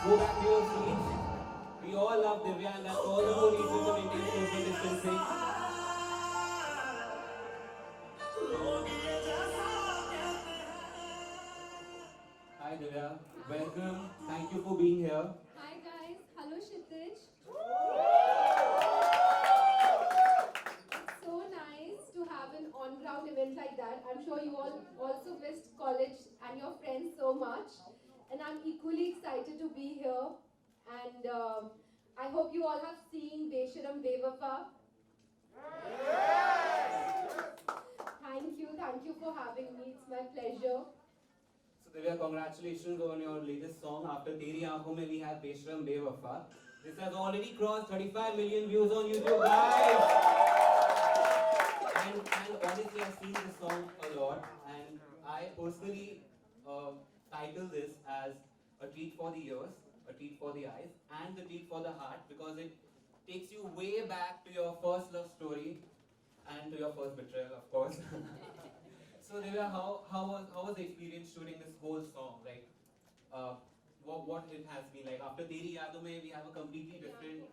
Go back to your seats. We all love Divya, and that's all the more reason to maintain social distancing. Hi Divya, welcome. Thank you for being here. Hi guys, hello Kshitij. It's so nice to have an on-ground event like that. I'm sure you all also missed college and your friends so much. And I'm equally excited to be here. And I hope you all have seen Besharam Bewafa. Thank you for having me. It's my pleasure. So Divya, congratulations on your latest song. After Teri Aankhon Mein, we have Beshram Bewafa. This has already crossed 35 million views on YouTube, guys. And honestly, I've seen this song a lot, and I personally title this as a treat for the ears, a treat for the eyes, and a treat for the heart because it takes you way back to your first love story and to your first betrayal, of course. So Divya, how was the experience shooting this whole song? Like, what it has been like after Teri Yaadon Mein, we have a completely different,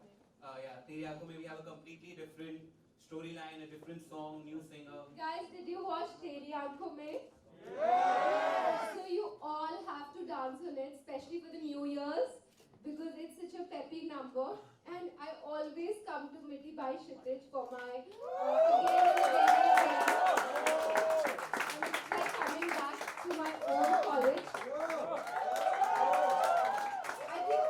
Teri Aankhon Mein we have a completely different storyline, a different song, new singer. Guys, did you watch Teri Aankhon Mein? So you all have to dance on it, especially for the New Year's, because it's such a peppy number. And I always come to Miti by Kshitij for my again and again. And it's like coming back to my own college. I think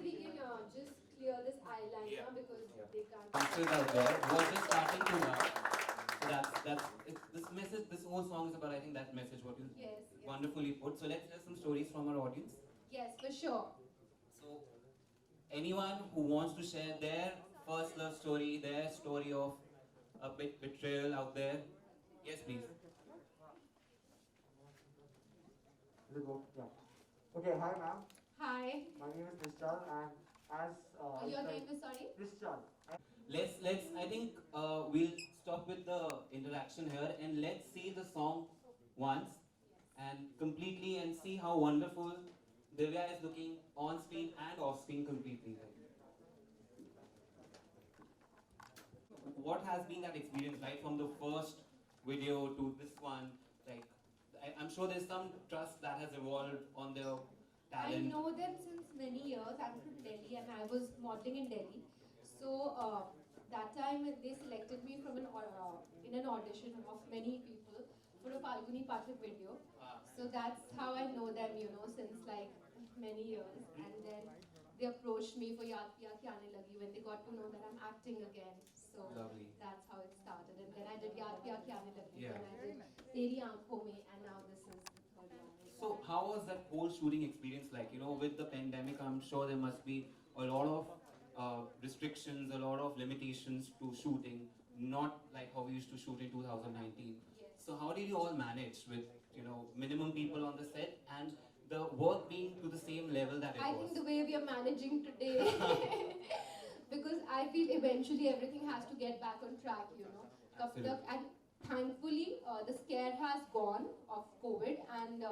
we can just clear this eyeliner Yeah. because they can't. Answers out there. We're just starting to now. So this message. This whole song is about I think that message. What you Yes. Yes. wonderfully put. So let's hear some stories from our audience. Yes, for sure. So anyone who wants to share their first love story, their story of a bit betrayal out there, yes, please. Will it go? Yeah. Okay, hi ma'am. Hi. My name is Nishchal and as Your name is sorry? Nishchal. Let's. I think we'll stop with the interaction here and let's see the song once and completely and see how wonderful Divya is looking on screen and off screen completely. What has been that experience, right, from the first video to this one? Like, I'm sure there's some trust that has evolved on their I talent. know them since many years. I'm from Delhi and I was modeling in Delhi. So that time they selected me from in an audition of many people for a Falguni Pathak video. Ah. So that's how I know them, since like many years. And then they approached me for Yaad Piya Kya Aane Lagi when they got to know that I'm acting again. So Lovely. that's how it started. And then I did Yaad Piya Kya Aane Lagi. Yeah. Then I did Teri Aankhon Mein, and now this is the third one. So how was that whole shooting experience like? With the pandemic, I'm sure there must be a lot of restrictions, a lot of limitations to shooting, not like how we used to shoot in 2019. Yes. So how did you all manage with minimum people on the set and the work being to the same level that it I was? think the way we are managing today, because I feel eventually everything has to get back on track, Absolutely. And thankfully, the scare has gone of COVID, and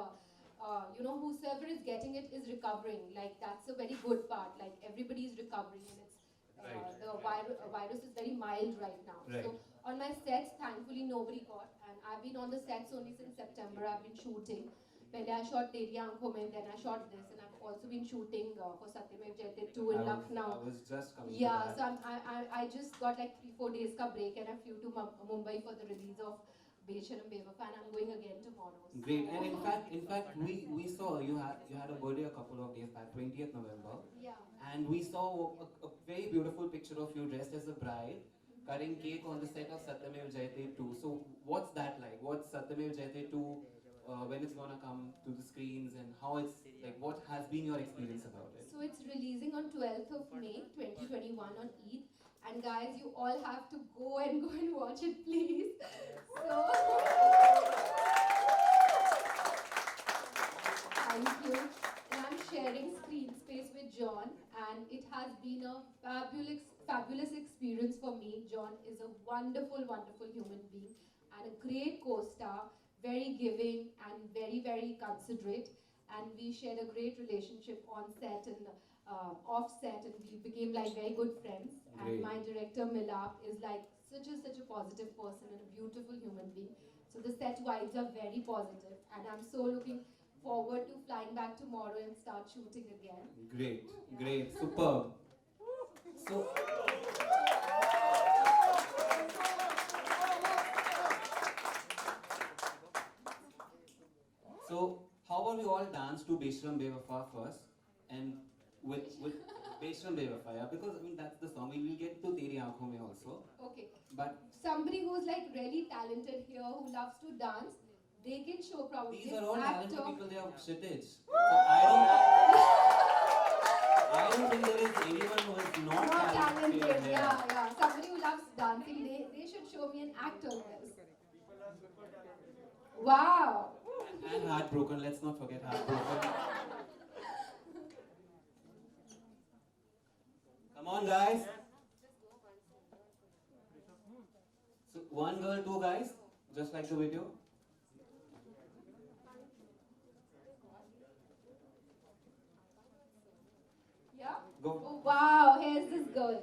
whosoever is getting it is recovering. Like that's a very good part. Like everybody is recovering, and it's Right. the virus is very mild right now. Right. So on my sets, thankfully nobody got, and I've been on the sets only since September. I've been shooting. Pehle I shot Teri Aankhon Mein, then I shot this, and I've also been shooting for Satyamev Jayate 2 in Lucknow. I was just coming Yeah, to that. so I just got like 3-4 days ka break and I flew to Mumbai for the release of Besharam Bewafa, and I'm going again tomorrow. Great, So- and in fact, we saw you had a birthday a couple of days back, 20th November, Yeah. and we saw a very beautiful picture of you dressed as a bride, cutting cake on the set of Satyamev Jayate 2. So what's that like? What's Satyamev Jayate 2? When it's gonna come to the screens and how it's like? What has been your experience about it? So it's releasing on 12th of May 2021 on Eid. And guys, you all have to go and watch it, please. So thank you. And I'm sharing screen space with John, and it has been a fabulous experience for me. John is a wonderful human being and a great co-star, very giving and very considerate. and we shared a great relationship on set and off set, and we became like very good friends. And Great. my director Milap is like such a positive person and a beautiful human being. So the set vibes are very positive, and I'm so looking forward to flying back tomorrow and start shooting again. Great, great, superb. So, so how about we all dance to Beshram Bewafa first, and with Beshram Bewafa, yeah? Because I mean that's the song. We will get to Teri Aankhon Mein also, Okay. but Somebody who's like really talented here, who loves to dance, they can show probably. these are all talented actor. people. They are Kshitij. So I don't think there is anyone who is not Not talented. talented, here. yeah. Somebody who loves dancing, they should show me an actor in this. Wow. And Heartbroken. Let's not forget Heartbroken. Come on, guys. So one girl, two guys, just like the video. Yeah? Go. Oh, wow, here's this girl.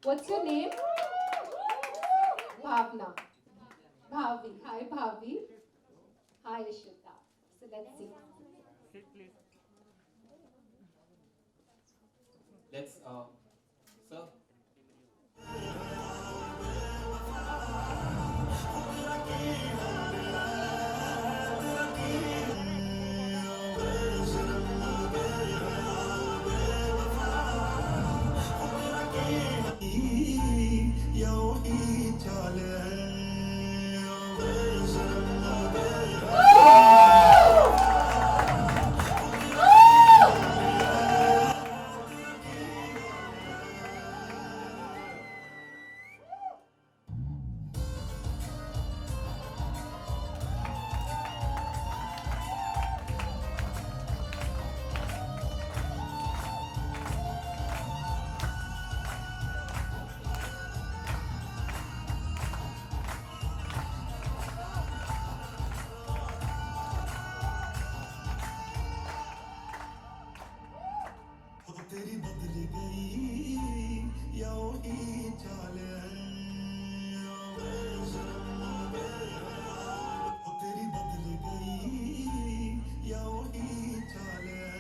What's your name? Bhavna. Bhavi. Hi, Bhavi. Hi, Ishita. So let's see. Let's sir. तेरी बदल गई या वही चाल है तेरी बदल गई या वही चाल है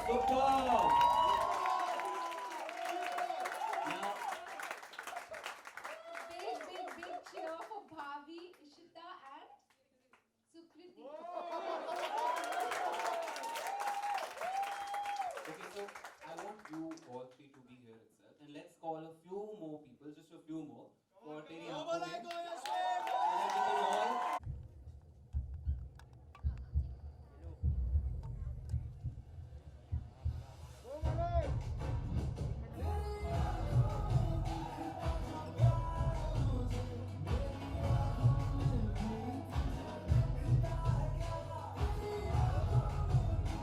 Superb. Now, Big cheer for Bhavi, Ishita, and Sukriti. okay, so I want you all three to be here itself, and let's call a few more people, just a few more, for Teri Aankhon Mein. So that we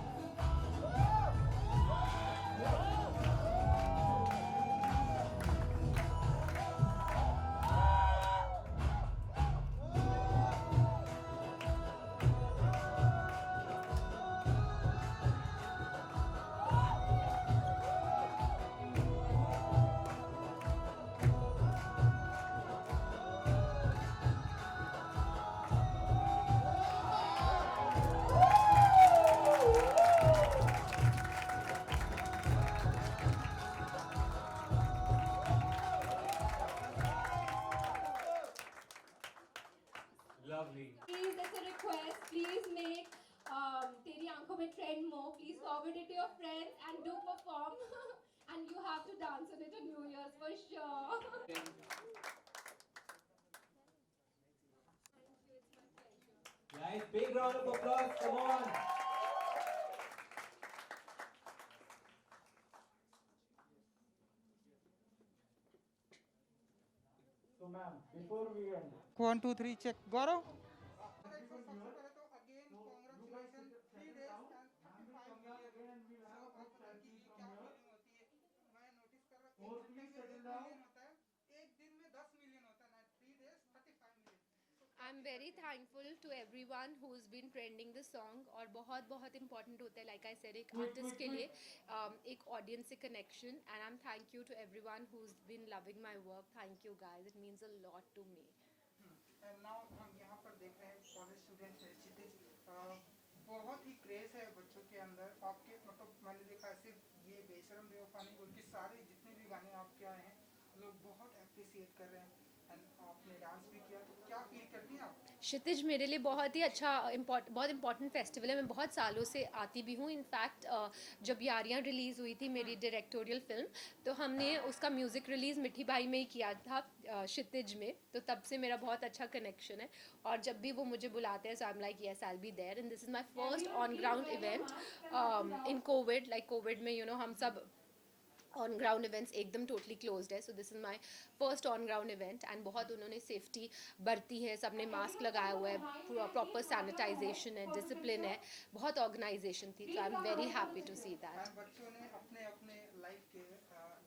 can all. Lovely. Please, it's a request. Please make Teri Aankhon Mein trend more. Please forward it to your friends and do perform. And you have to dance on it on New Year's for sure. Nice, big round of applause, come on. So ma'am, before we end, 1 2 3 check Gaurav. I'm very thankful to everyone who's been trending the song और बहुत बहुत important होता है like I said एक artist के लिए एक audience से connection and I'm thank you to everyone who's been loving my work. Thank you guys, it means a lot to me. And now हम यहाँ पर देख रहे हैं कॉलेज स्टूडेंट है क्षितिज बहुत ही क्रेज है बच्चों के अंदर आपके मतलब मैंने देखा सिर्फ ये बेशरम बेवफा नहीं उनके सारे जितने भी गाने आपके आए हैं लोग बहुत अप्रिसिएट कर रहे हैं एंड आपने डांस भी किया तो क्या फील करती हैं आप क्षितिज मेरे लिए बहुत ही अच्छा बहुत इंपॉर्टेंट फेस्टिवल है. मैं बहुत सालों से आती भी हूँ. इनफैक्ट जब यारियाँ रिलीज़ हुई थी मेरी डायरेक्टोरियल फिल्म तो हमने उसका म्यूज़िक रिलीज़ मिठी बाई में ही किया था क्षितिज में. तो तब से मेरा बहुत अच्छा कनेक्शन है और जब भी वो मुझे बुलाते हैं so I am like yes I will be there and this is my first on ground event in Covid. Like Covid में हम सब ऑन ग्राउंड इवेंट्स एकदम टोटली क्लोज्ड है. So this is my first on ground event and बहुत उन्होंने safety बरती है. सबने मास्क लगाया हुआ है, प्रॉपर सैनिटाइजेशन है, डिसिप्लिन है, बहुत ऑर्गेनाइजेशन थी. So I am very happy to see that. बच्चों ने अपने अपने लाइफ के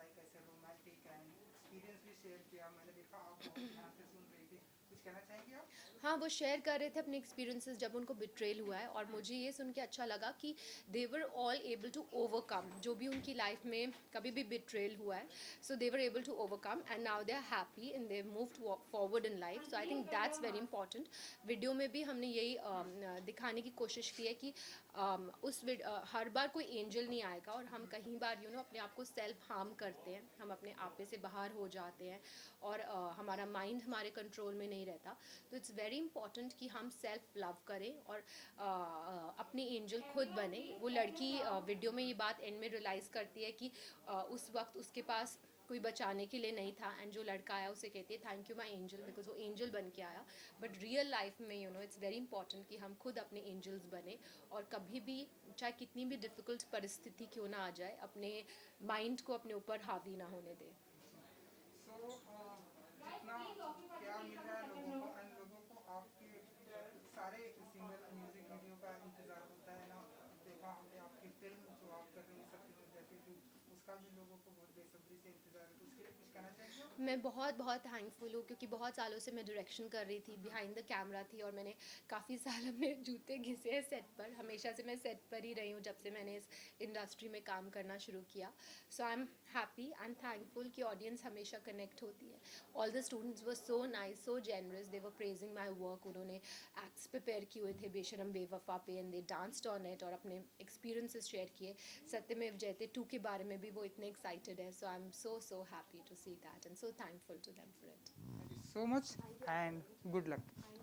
लाइक ऐसे रोमांटिक एंड एक्सपीरियंस भी शेयर किया. मैंने देखा आप बहुत ध्यान से सुन रही थी. कुछ कहना चाहेंगे आप हाँ, वो शेयर कर रहे थे अपने एक्सपीरियंसेस जब उनको बिट्रेल हुआ है और मुझे ये सुन के अच्छा लगा कि they were all able to overcome जो भी उनकी लाइफ में कभी भी बिट्रेल हुआ है. So they were able to overcome and now they are happy and they moved forward in life. So I think that's very important. Video में भी हमने यही दिखाने की कोशिश की है कि हर बार कोई एंजल नहीं आएगा और हम कहीं बार अपने आप को सेल्फ हार्म करते हैं. हम अपने आपे से बाहर हो जाते हैं और हमारा माइंड हमारे कंट्रोल में नहीं रहता. तो इट्स वेरी इंपॉर्टेंट कि हम सेल्फ लव करें और अपनी एंजल खुद बने. वो लड़की वीडियो में ये बात एंड में रियलाइज़ करती है कि उस वक्त उसके पास कोई बचाने के लिए नहीं था एंड जो लड़का आया उसे कहती है thank you my angel because वो एंजल बन के आया. बट रियल लाइफ में इट्स वेरी इंपॉर्टेंट कि हम खुद अपने एंजल्स बने और कभी भी चाहे कितनी भी डिफ़िकल्ट परिस्थिति क्यों ना आ जाए अपने माइंड को अपने ऊपर हावी ना होने दें. जितना क्या मिल रहा है लोगों को एंड लोगों को आपके सारे सिंगल म्यूजिक वीडियो का इंतजार होता है ना. देखा हमने आपकी फिल्म जो आप कर रहे हैं सब जैसे जो उसका भी लोगों को बहुत बेसब्री से इंतजार है. तो उसके लिए कुछ कहना चाहिए. मैं बहुत बहुत थैंकफुल हूँ क्योंकि बहुत सालों से मैं डायरेक्शन कर रही थी, बिहाइंड द कैमरा थी और मैंने काफ़ी साल अपने जूते घिसे हैं सेट पर. हमेशा से मैं सेट पर ही रही हूँ जब से मैंने इस इंडस्ट्री में काम करना शुरू किया. So I am happy and thankful कि ऑडियंस हमेशा कनेक्ट होती है. All the students were so nice, so generous. They were praising my work. उन्होंने एक्ट्स प्रिपेयर किए हुए थे बेशरम बेवफा पे and they danced on it और अपने एक्सपीरियंसेस शेयर किए. सत्यमेव जयते 2 के बारे में भी वो इतने एक्साइटेड है. So I am so happy to see that and so thankful to them for it. Thank you so much and good luck. Thank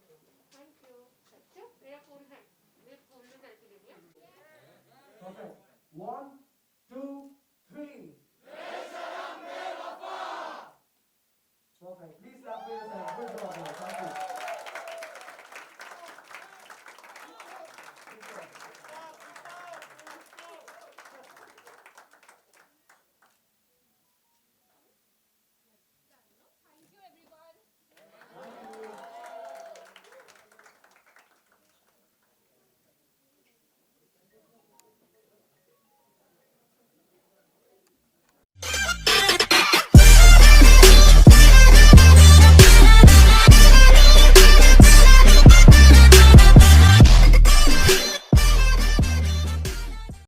you. Thank you. सच्चा मेरा फोन है. मेरे फोन में सेल्फी लेनी है. perfect. 1, 2,